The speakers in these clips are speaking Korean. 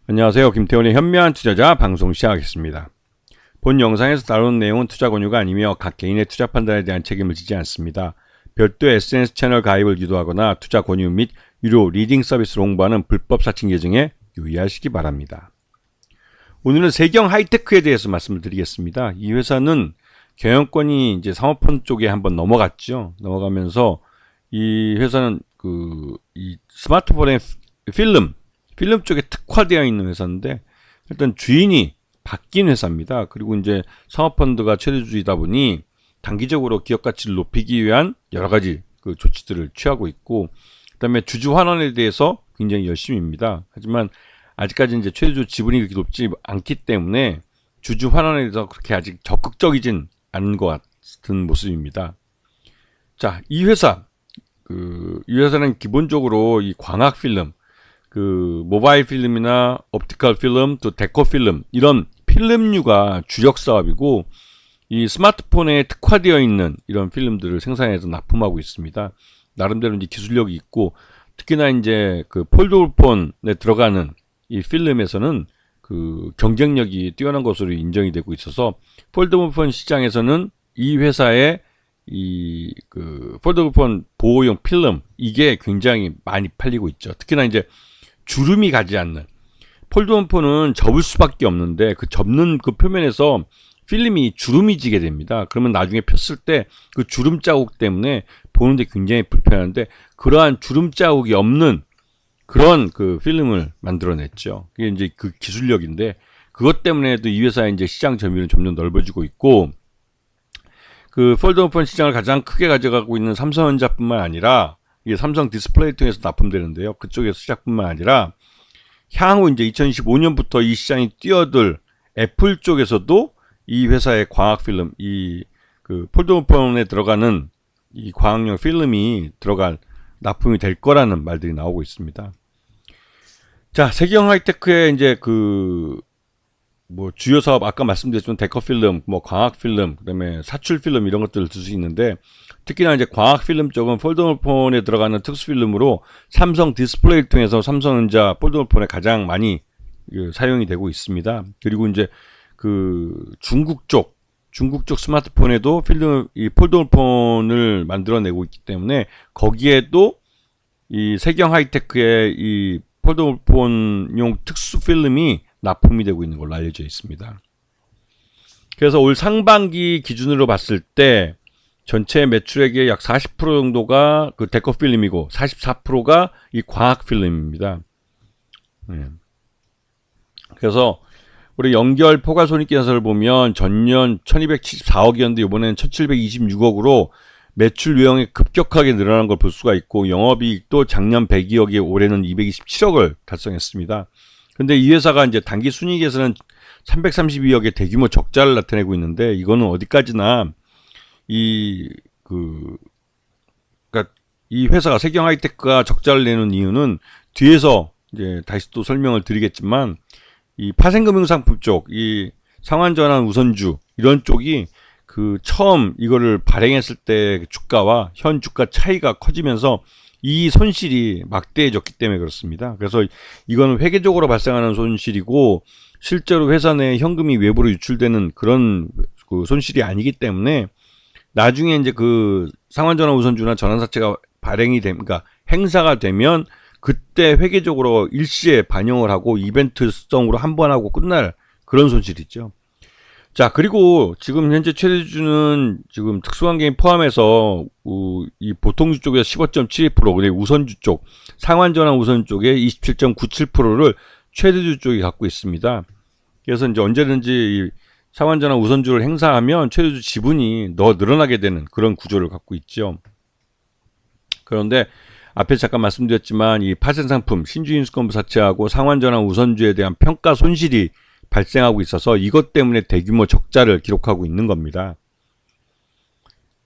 안녕하세요. 김태훈의 현명한 투자자 방송 시작하겠습니다. 본 영상에서 다루는 내용은 투자 권유가 아니며 각 개인의 투자 판단에 대한 책임을 지지 않습니다. 별도 SNS 채널 가입을 유도하거나 투자 권유 및 유료 리딩 서비스를 홍보하는 불법 사칭 계정에 유의하시기 바랍니다. 오늘은 세경 하이테크에 대해서 말씀을 드리겠습니다. 이 회사는 경영권이 이제 사모펀드 쪽에 한번 넘어갔죠. 넘어가면서 이 회사는 이 스마트폰의 필름 쪽에 특화되어 있는 회사인데 일단 주인이 바뀐 회사입니다. 그리고 이제 사모펀드가 최대주주이다 보니 단기적으로 기업 가치를 높이기 위한 여러 가지 조치들을 취하고 있고, 그다음에 주주 환원에 대해서 굉장히 열심입니다. 하지만 아직까지 이제 최대주주 지분이 그렇게 높지 않기 때문에 주주 환원에 대해서 그렇게 아직 적극적이진 않은 것 같은 모습입니다. 자, 이 회사는 기본적으로 이 광학 필름, 모바일 필름이나 옵티컬 필름, 또 데코 필름, 이런 필름류가 주력 사업이고, 이 스마트폰에 특화되어 있는 이런 필름들을 생산해서 납품하고 있습니다. 나름대로 이제 기술력이 있고, 특히나 이제 폴더블폰에 들어가는 이 필름에서는 경쟁력이 뛰어난 것으로 인정이 되고 있어서, 폴더블폰 시장에서는 이 회사의 폴더블폰 보호용 필름, 이게 굉장히 많이 팔리고 있죠. 특히나 이제 주름이 가지 않는, 폴더폰은 접을 수밖에 없는데 접는 표면에서 필름이 주름이 지게 됩니다. 그러면 나중에 폈을 때 주름 자국 때문에 보는데 굉장히 불편한데, 그러한 주름 자국이 없는 그런 필름을 만들어냈죠. 그게 이제 기술력인데, 그것 때문에도 이 회사의 이제 시장 점유율은 점점 넓어지고 있고, 폴더폰 시장을 가장 크게 가져가고 있는 삼성전자뿐만 아니라, 이게 삼성 디스플레이 통해서 납품되는데요. 그쪽에서 시작뿐만 아니라 향후 이제 2025년부터 이 시장이 뛰어들 애플 쪽에서도 이 회사의 광학 필름, 폴더폰에 들어가는 이 광학용 필름이 들어갈 납품이 될 거라는 말들이 나오고 있습니다. 자, 세경 하이테크의 이제 주요 사업, 아까 말씀드렸지만 데커 필름, 광학 필름, 그다음에 사출 필름, 이런 것들을 들 수 있는데, 특히나 이제 광학 필름 쪽은 폴더폰에 들어가는 특수 필름으로 삼성 디스플레이를 통해서 삼성전자 폴더폰에 가장 많이 사용이 되고 있습니다. 그리고 이제 중국 쪽 스마트폰에도 이 폴더폰을 만들어내고 있기 때문에 거기에도 이 세경 하이테크의 이 폴더폰용 특수 필름이 납품이 되고 있는 걸로 알려져 있습니다. 그래서 올 상반기 기준으로 봤을 때 전체 매출액의 약 40% 정도가 데커 필름이고 44%가 이 광학 필름입니다. 그래서 우리 연결 포괄 손익계산서를 보면 전년 1274억이었는데 이번에는 1726억으로 매출 외형이 급격하게 늘어난 걸 볼 수가 있고, 영업이익도 작년 102억에 올해는 227억을 달성했습니다. 근데 이 회사가 이제 단기 순이익에서는 332억의 대규모 적자를 나타내고 있는데, 이거는 어디까지나 그러니까 이 회사가 세경 하이테크가 적자를 내는 이유는 뒤에서 이제 다시 또 설명을 드리겠지만, 이 파생금융상품 쪽, 이 상환전환 우선주, 이런 쪽이 처음 이거를 발행했을 때 주가와 현 주가 차이가 커지면서 이 손실이 막대해졌기 때문에 그렇습니다. 그래서 이거는 회계적으로 발생하는 손실이고, 실제로 회사 내 현금이 외부로 유출되는 그런 손실이 아니기 때문에, 나중에 이제 상환전환 우선주나 전환사채가 발행이 그러니까 행사가 되면 그때 회계적으로 일시에 반영을 하고 이벤트성으로 한 번 하고 끝날 그런 손실이죠. 자, 그리고 지금 현재 최대주주는 지금 특수관계인 포함해서 이 보통주 쪽에서 15.72%, 그리고 우선주 쪽, 상환전환 우선 쪽에 27.97%를 최대주주 쪽이 갖고 있습니다. 그래서 이제 언제든지 이 상환전환 우선주를 행사하면 최대주 지분이 늘어나게 되는 그런 구조를 갖고 있죠. 그런데 앞에 잠깐 말씀드렸지만 이 파생상품, 신주인수권부 사채하고 상환전환 우선주에 대한 평가 손실이 발생하고 있어서 이것 때문에 대규모 적자를 기록하고 있는 겁니다.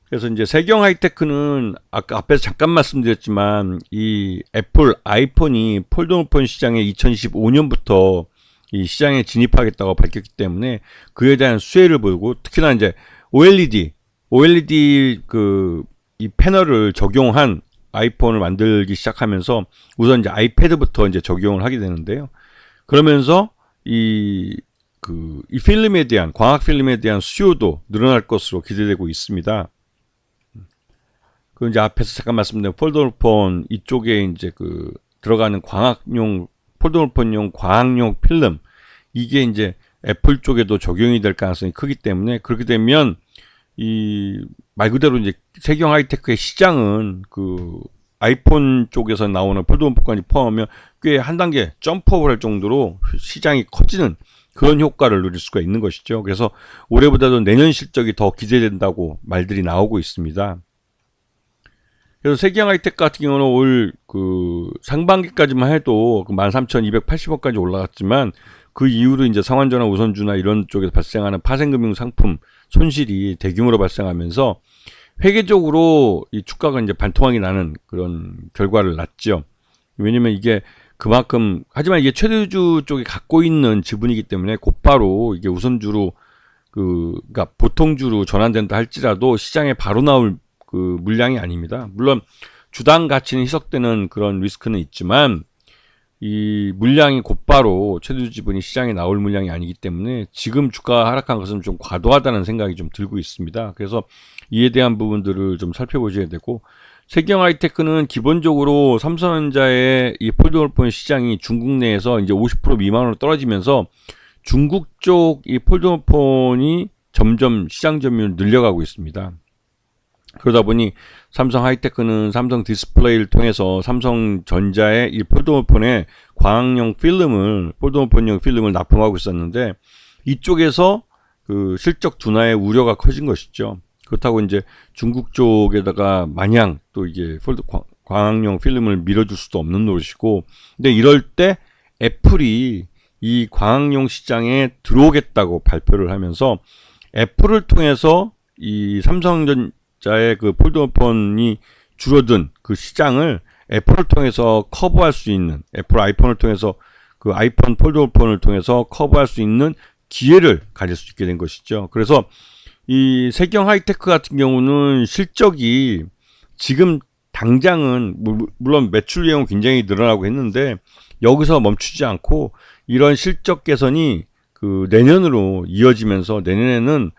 그래서 이제 세경 하이테크는 아까 앞에서 잠깐 말씀드렸지만 이 애플 아이폰이 폴더폰 시장에 2015년부터 이 시장에 진입하겠다고 밝혔기 때문에 그에 대한 수혜를 보이고, 특히나 이제 OLED 이 패널을 적용한 아이폰을 만들기 시작하면서 우선 이제 아이패드부터 이제 적용을 하게 되는데요. 그러면서 이 필름에 대한, 광학 필름에 대한 수요도 늘어날 것으로 기대되고 있습니다. 그 이제 앞에서 잠깐 말씀드린 폴더블폰 이쪽에 이제 들어가는 폴더블폰용 광학용 필름, 이게 이제 애플 쪽에도 적용이 될 가능성이 크기 때문에, 그렇게 되면 말 그대로 이제 세경 하이테크의 시장은 아이폰 쪽에서 나오는 폴더블폰까지 포함하면 꽤 한 단계 점프업을 할 정도로 시장이 커지는 그런 효과를 누릴 수가 있는 것이죠. 그래서 올해보다도 내년 실적이 더 기대된다고 말들이 나오고 있습니다. 그래서 세경 하이테크 같은 경우는 올 상반기까지만 해도 13,280원까지 올라갔지만, 그 이후로 이제 상환전환 우선주나 이런 쪽에서 발생하는 파생금융 상품 손실이 대규모로 발생하면서 회계적으로 이 주가가 이제 반토막이 나는 그런 결과를 낳죠. 왜냐면 이게 그만큼, 하지만 이게 최대주 쪽이 갖고 있는 지분이기 때문에 곧바로 이게 우선주로 그러니까 보통주로 전환된다 할지라도 시장에 바로 나올 물량이 아닙니다. 물론 주당 가치는 희석되는 그런 리스크는 있지만, 이 물량이 곧바로 최대주 지분이 시장에 나올 물량이 아니기 때문에 지금 주가가 하락한 것은 좀 과도하다는 생각이 좀 들고 있습니다. 그래서 이에 대한 부분들을 좀 살펴보셔야 되고, 세경 하이테크는 기본적으로 삼성전자의 이 폴더블폰 시장이 중국 내에서 이제 50% 미만으로 떨어지면서 중국 쪽 이 폴더블폰이 점점 시장 점유율을 늘려가고 있습니다. 그러다 보니 삼성 하이테크는 삼성 디스플레이를 통해서 삼성전자의 이 폴더블폰의 광학용 필름을, 폴더블폰용 필름을 납품하고 있었는데, 이쪽에서 실적 둔화의 우려가 커진 것이죠. 그렇다고 이제 중국 쪽에다가 마냥 또 이게 광학용 필름을 밀어줄 수도 없는 노릇이고, 근데 이럴 때 애플이 이 광학용 시장에 들어오겠다고 발표를 하면서 애플을 통해서 이 삼성전자의 폴더폰이 줄어든 그 시장을 애플을 통해서 커버할 수 있는, 애플 아이폰을 통해서 아이폰 폴더폰을 통해서 커버할 수 있는 기회를 가질 수 있게 된 것이죠. 그래서 이 세경 하이테크 같은 경우는 실적이 지금 당장은 물론 매출 내용은 굉장히 늘어나고 했는데, 여기서 멈추지 않고 이런 실적 개선이 내년으로 이어지면서, 내년에는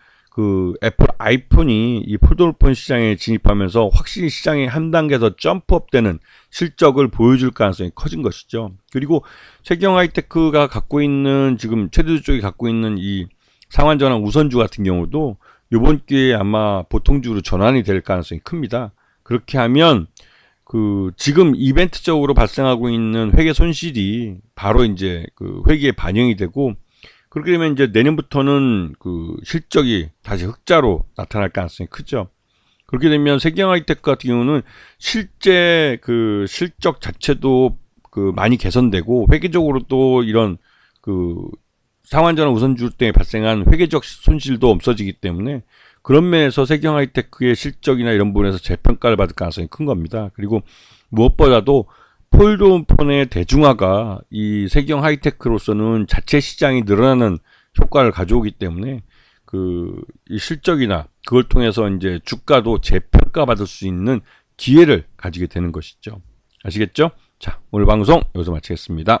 애플 아이폰이 이 폴더폰 시장에 진입하면서 확실히 시장이 한 단계 더 점프업 되는 실적을 보여줄 가능성이 커진 것이죠. 그리고 세경 하이테크가 갖고 있는, 지금 최대주 쪽이 갖고 있는 이 상환전환 우선주 같은 경우도 이번 기회에 아마 보통주로 전환이 될 가능성이 큽니다. 그렇게 하면 지금 이벤트적으로 발생하고 있는 회계 손실이 바로 이제 회계에 반영이 되고, 그렇게 되면 이제 내년부터는 실적이 다시 흑자로 나타날 가능성이 크죠. 그렇게 되면 세경 하이테크 같은 경우는 실제 실적 자체도 많이 개선되고, 회계적으로 또 이런 상환전환 우선주 때문에 발생한 회계적 손실도 없어지기 때문에, 그런 면에서 세경 하이테크의 실적이나 이런 부분에서 재평가를 받을 가능성이 큰 겁니다. 그리고 무엇보다도 폴더폰의 대중화가 이 세경 하이테크로서는 자체 시장이 늘어나는 효과를 가져오기 때문에 이 실적이나 그걸 통해서 이제 주가도 재평가 받을 수 있는 기회를 가지게 되는 것이죠. 아시겠죠? 자, 오늘 방송 여기서 마치겠습니다.